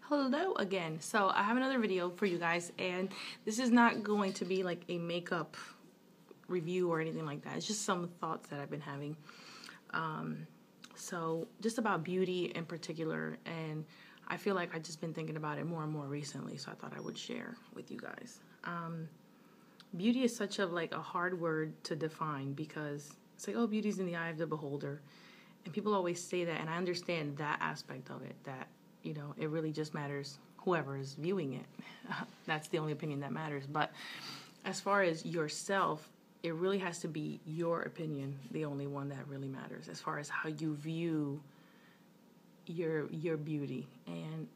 Hello again. So I have another video for you guys, and this is not going to be like a makeup review or anything like that. It's just some thoughts that I've been having. So just about beauty in particular, and I feel like I've just been thinking about it more and more recently, so I thought I would share with you guys. Beauty is such a hard word to define because it's like, oh, beauty's in the eye of the beholder. And people always say that, and I understand that aspect of it, that, you know, it really just matters whoever is viewing it. That's the only opinion that matters. But as far as yourself, it really has to be your opinion, the only one that really matters, as far as how you view your beauty. And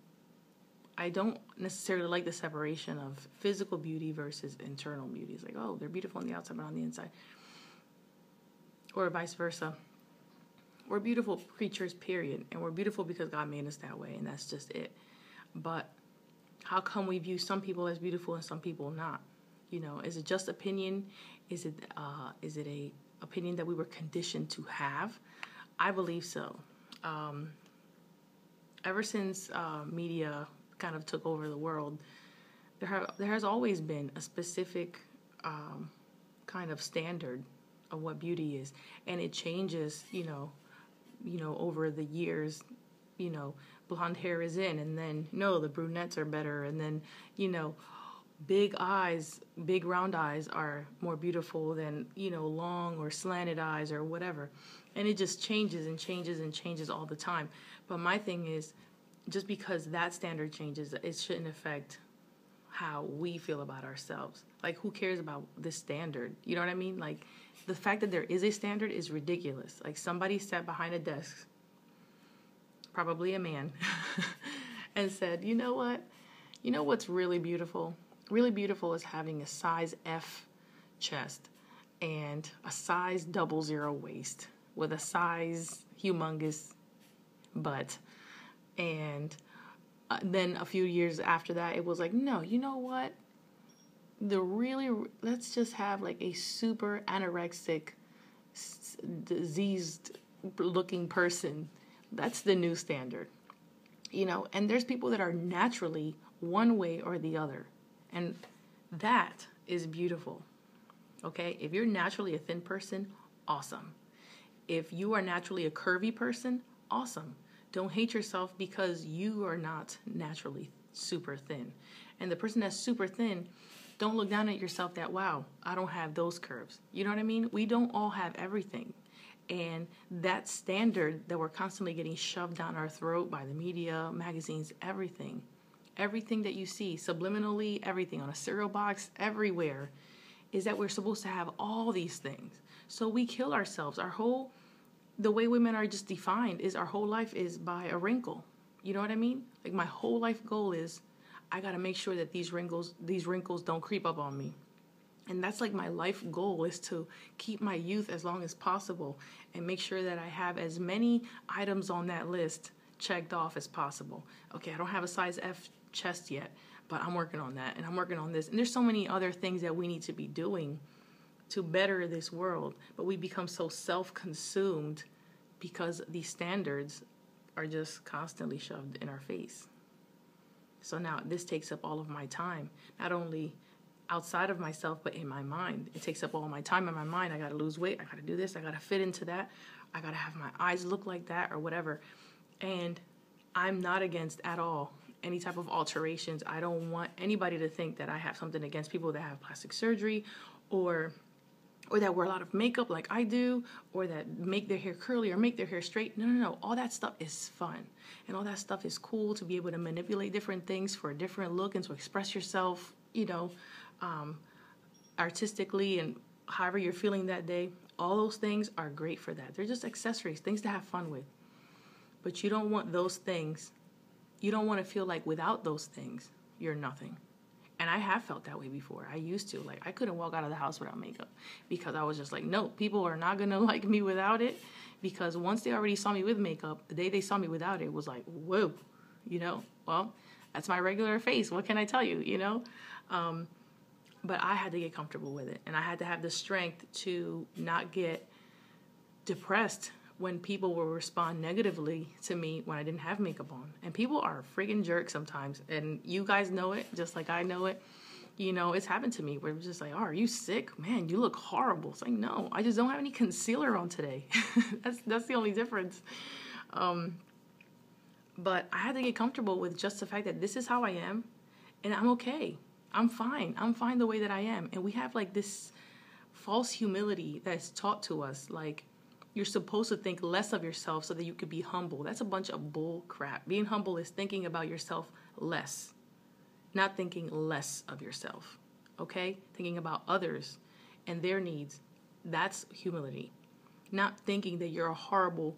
I don't necessarily like the separation of physical beauty versus internal beauty. It's like, oh, they're beautiful on the outside, but on the inside. Or vice versa. We're beautiful creatures, period. And we're beautiful because God made us that way, and that's just it. But how come we view some people as beautiful and some people not? You know, is it just opinion? Is it a opinion that we were conditioned to have? I believe so. Ever since media kind of took over the world, there has always been a specific kind of standard of what beauty is, and it changes, you know, over the years. You know, blonde hair is in, and then no, the brunettes are better, and then, you know, big eyes, big round eyes are more beautiful than, you know, long or slanted eyes or whatever. And it just changes and changes and changes all the time. But my thing is, just because that standard changes, it shouldn't affect how we feel about ourselves. Like, who cares about this standard? You know what I mean? Like, the fact that there is a standard is ridiculous. Like, somebody sat behind a desk, probably a man, and said, you know what? You know what's really beautiful? Really beautiful is having a size F chest and a size 00 waist with a size humongous butt. And then a few years after that, it was like, no, you know what? Let's just have like a super anorexic, diseased looking person. That's the new standard, you know. And there's people that are naturally one way or the other, and that is beautiful. Okay, if you're naturally a thin person, awesome. If you are naturally a curvy person, awesome. Don't hate yourself because you are not naturally super thin. And the person that's super thin, don't look down at yourself that, wow, I don't have those curves. You know what I mean? We don't all have everything. And that standard that we're constantly getting shoved down our throat by the media, magazines, everything that you see, subliminally, everything on a cereal box, everywhere, is that we're supposed to have all these things. So we kill ourselves. The way women are just defined is our whole life is by a wrinkle. You know what I mean? Like, my whole life goal is I got to make sure that these wrinkles don't creep up on me. And that's like my life goal, is to keep my youth as long as possible and make sure that I have as many items on that list checked off as possible. Okay, I don't have a size F chest yet, but I'm working on that, and I'm working on this. And there's so many other things that we need to be doing to better this world, but we become so self-consumed because these standards are just constantly shoved in our face. So now this takes up all of my time, not only outside of myself, but in my mind. It takes up all my time in my mind. I got to lose weight. I got to do this. I got to fit into that. I got to have my eyes look like that or whatever. And I'm not against at all any type of alterations. I don't want anybody to think that I have something against people that have plastic surgery or that wear a lot of makeup like I do, or that make their hair curly or make their hair straight. No. All that stuff is fun. And all that stuff is cool, to be able to manipulate different things for a different look and to express yourself, you know, artistically and however you're feeling that day. All those things are great for that. They're just accessories, things to have fun with. But you don't want those things. You don't want to feel like without those things, you're nothing. And I have felt that way before. I used to. Like, I couldn't walk out of the house without makeup because I was just like, no, people are not going to like me without it, because once they already saw me with makeup, the day they saw me without it was like, whoa, you know, well, that's my regular face. What can I tell you, you know? But I had to get comfortable with it, and I had to have the strength to not get depressed when people will respond negatively to me when I didn't have makeup on. And people are freaking jerks sometimes. And you guys know it, just like I know it. You know, it's happened to me where it's just like, oh, are you sick? Man, you look horrible. It's like, no, I just don't have any concealer on today. That's the only difference. But I had to get comfortable with just the fact that this is how I am, and I'm okay. I'm fine. I'm fine the way that I am. And we have like this false humility that's taught to us. Like, you're supposed to think less of yourself so that you could be humble. That's a bunch of bull crap. Being humble is thinking about yourself less, not thinking less of yourself, okay? Thinking about others and their needs. That's humility. Not thinking that you're horrible,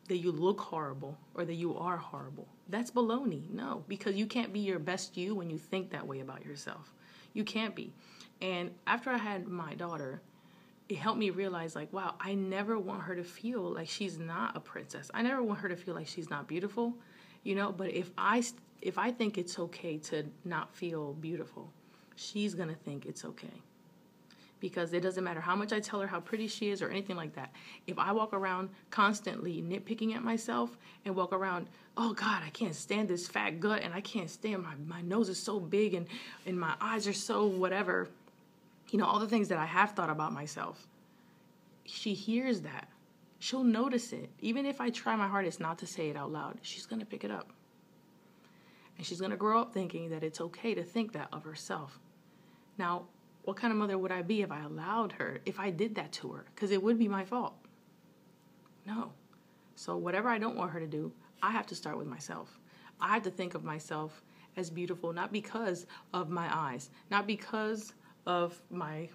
that you look horrible, or that you are horrible. That's baloney. No, because you can't be your best you when you think that way about yourself. You can't be. And after I had my daughter, it helped me realize, like, wow, I never want her to feel like she's not a princess. I never want her to feel like she's not beautiful, you know. But if I think it's okay to not feel beautiful, she's gonna think it's okay. Because it doesn't matter how much I tell her how pretty she is or anything like that. If I walk around constantly nitpicking at myself and walk around, oh God, I can't stand this fat gut, and I can't stand my nose is so big, and my eyes are so whatever, you know, all the things that I have thought about myself. She hears that. She'll notice it. Even if I try my hardest not to say it out loud, she's going to pick it up. And she's going to grow up thinking that it's okay to think that of herself. Now, what kind of mother would I be if I allowed her, if I did that to her? Because it would be my fault. No. So whatever I don't want her to do, I have to start with myself. I have to think of myself as beautiful, not because of my eyes, not because of my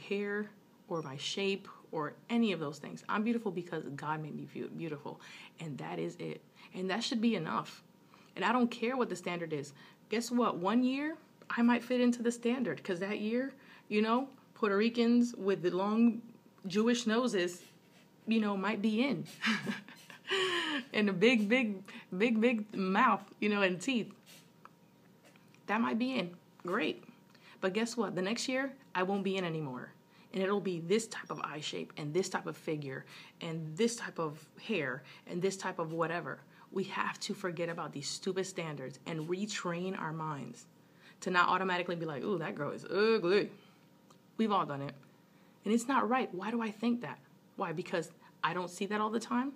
hair or my shape or any of those things. I'm beautiful because God made me beautiful, and that is it. And that should be enough. And I don't care what the standard is. Guess what? One year, I might fit into the standard, because that year, you know, Puerto Ricans with the long Jewish noses, you know, might be in. And a big mouth, you know, and teeth. That might be in. Great. But guess what? The next year, I won't be in anymore. And it'll be this type of eye shape and this type of figure and this type of hair and this type of whatever. We have to forget about these stupid standards and retrain our minds to not automatically be like, ooh, that girl is ugly. We've all done it. And it's not right. Why do I think that? Why? Because I don't see that all the time?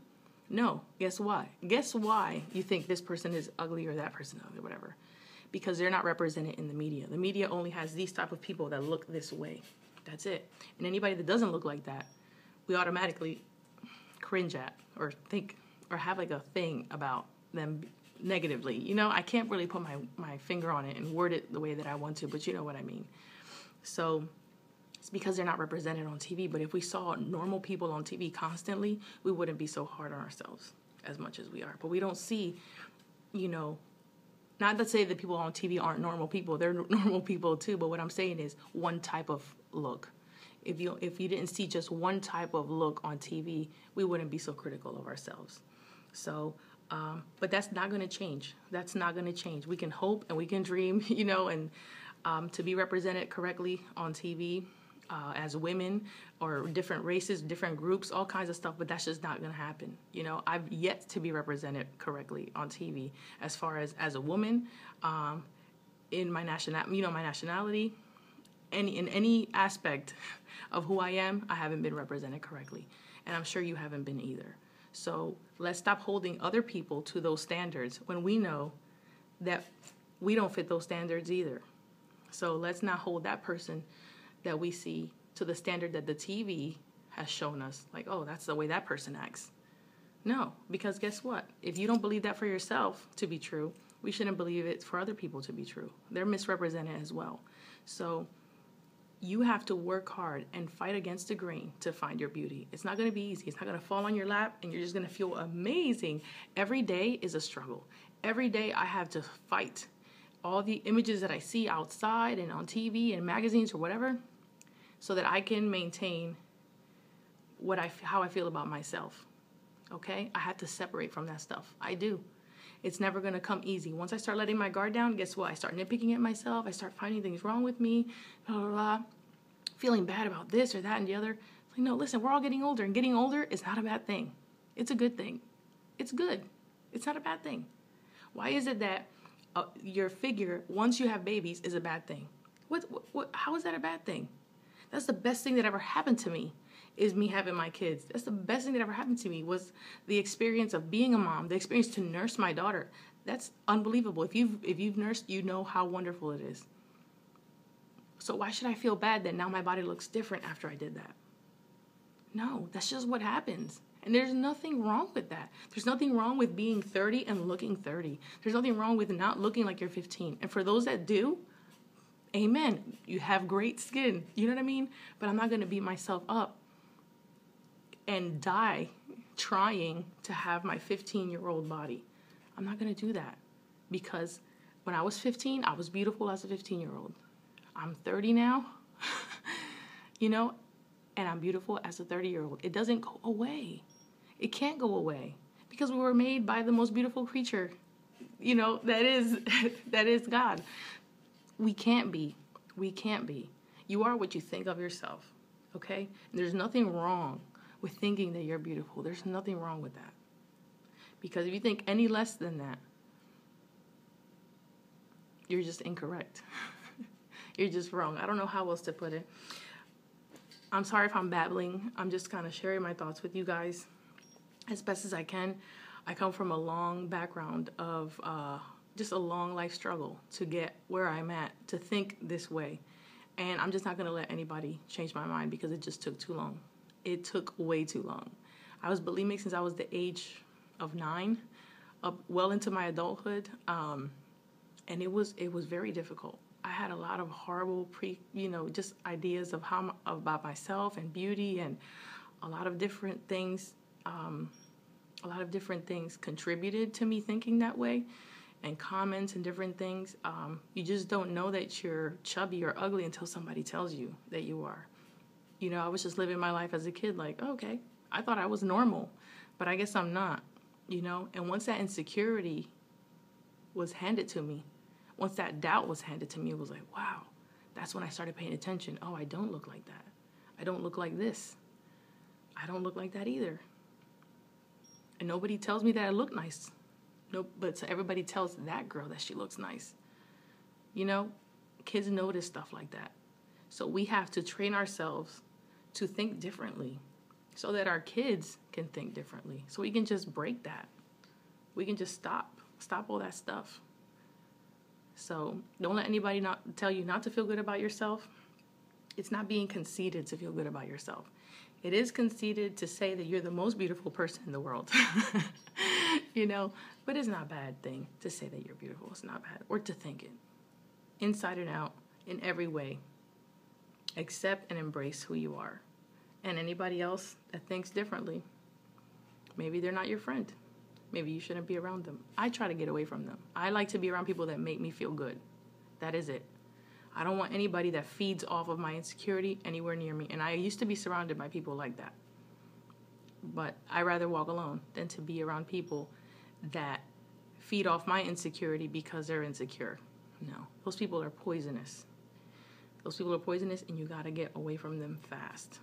No. Guess why? Guess why you think this person is ugly or that person is ugly, whatever. Because they're not represented in the media. The media only has these type of people that look this way. That's it. And anybody that doesn't look like that, we automatically cringe at or think or have like a thing about them negatively. You know, I can't really put my finger on it and word it the way that I want to, but you know what I mean. So it's because they're not represented on TV. But if we saw normal people on TV constantly, we wouldn't be so hard on ourselves as much as we are. But we don't see, you know, not to say that people on TV aren't normal people. They're normal people too. But what I'm saying is one type of look. If you didn't see just one type of look on TV, we wouldn't be so critical of ourselves. So, but that's not going to change. That's not going to change. We can hope and we can dream, you know, and to be represented correctly on TV as women or different races, different groups, all kinds of stuff. But that's just not going to happen. You know, I've yet to be represented correctly on TV as far as a woman in my nationality. In any aspect of who I am, I haven't been represented correctly. And I'm sure you haven't been either. So let's stop holding other people to those standards when we know that we don't fit those standards either. So let's not hold that person that we see to the standard that the TV has shown us. Like, oh, that's the way that person acts. No, because guess what? If you don't believe that for yourself to be true, we shouldn't believe it for other people to be true. They're misrepresented as well. So you have to work hard and fight against the grain to find your beauty. It's not going to be easy. It's not going to fall on your lap and you're just going to feel amazing. Every day is a struggle. Every day I have to fight all the images that I see outside and on TV and magazines or whatever so that I can maintain how I feel about myself. Okay? I have to separate from that stuff. I do. It's never going to come easy. Once I start letting my guard down, guess what? I start nitpicking at myself. I start finding things wrong with me, blah, blah, blah, feeling bad about this or that and the other. It's like, no, listen, we're all getting older, and getting older is not a bad thing. It's a good thing. It's good. It's not a bad thing. Why is it that your figure, once you have babies, is a bad thing? How is that a bad thing? That's the best thing that ever happened to me, is me having my kids. That's the best thing that ever happened to me, was the experience of being a mom, the experience to nurse my daughter. That's unbelievable. If you've nursed, you know how wonderful it is. So why should I feel bad that now my body looks different after I did that? No, that's just what happens. And there's nothing wrong with that. There's nothing wrong with being 30 and looking 30. There's nothing wrong with not looking like you're 15. And for those that do, amen. You have great skin. You know what I mean? But I'm not going to beat myself up and die trying to have my 15-year-old body. I'm not going to do that, because when I was 15, I was beautiful as a 15-year-old. I'm 30 now, and I'm beautiful as a 30-year-old. It doesn't go away. It can't go away, because we were made by the most beautiful creature, that is God. We can't be. You are what you think of yourself, okay? And there's nothing wrong with thinking that you're beautiful. There's nothing wrong with that. Because if you think any less than that, you're just incorrect. You're just wrong. I don't know how else to put it. I'm sorry if I'm babbling. I'm just kind of sharing my thoughts with you guys as best as I can. I come from a long background of just a long life struggle to get where I'm at, to think this way. And I'm just not going to let anybody change my mind, because it just took too long. It took way too long. I was bulimic since I was the age of 9, up well into my adulthood. And it was very difficult. I had a lot of horrible just ideas of about myself and beauty, and a lot of different things. A lot of different things contributed to me thinking that way, and comments and different things. You just don't know that you're chubby or ugly until somebody tells you that you are. I was just living my life as a kid like, okay, I thought I was normal, but I guess I'm not, And once that insecurity was handed to me, once that doubt was handed to me, it was like, wow, that's when I started paying attention. Oh, I don't look like that. I don't look like this. I don't look like that either. And nobody tells me that I look nice. But everybody tells that girl that she looks nice. Kids notice stuff like that. So we have to train ourselves to think differently so that our kids can think differently. So we can just break that. We can just stop all that stuff. So don't let anybody not tell you not to feel good about yourself. It's not being conceited to feel good about yourself. It is conceited to say that you're the most beautiful person in the world. But it's not a bad thing to say that you're beautiful. It's not bad. Or to think it. Inside and out, in every way. Accept and embrace who you are. And anybody else that thinks differently, maybe they're not your friend. Maybe you shouldn't be around them. I try to get away from them. I like to be around people that make me feel good. That is it. I don't want anybody that feeds off of my insecurity anywhere near me. And I used to be surrounded by people like that. But I rather walk alone than to be around people that feed off my insecurity because they're insecure. No, those people are poisonous. Those people are poisonous, and you got to get away from them fast.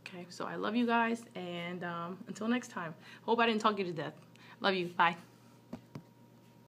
Okay, so I love you guys, and until next time. Hope I didn't talk you to death. Love you. Bye.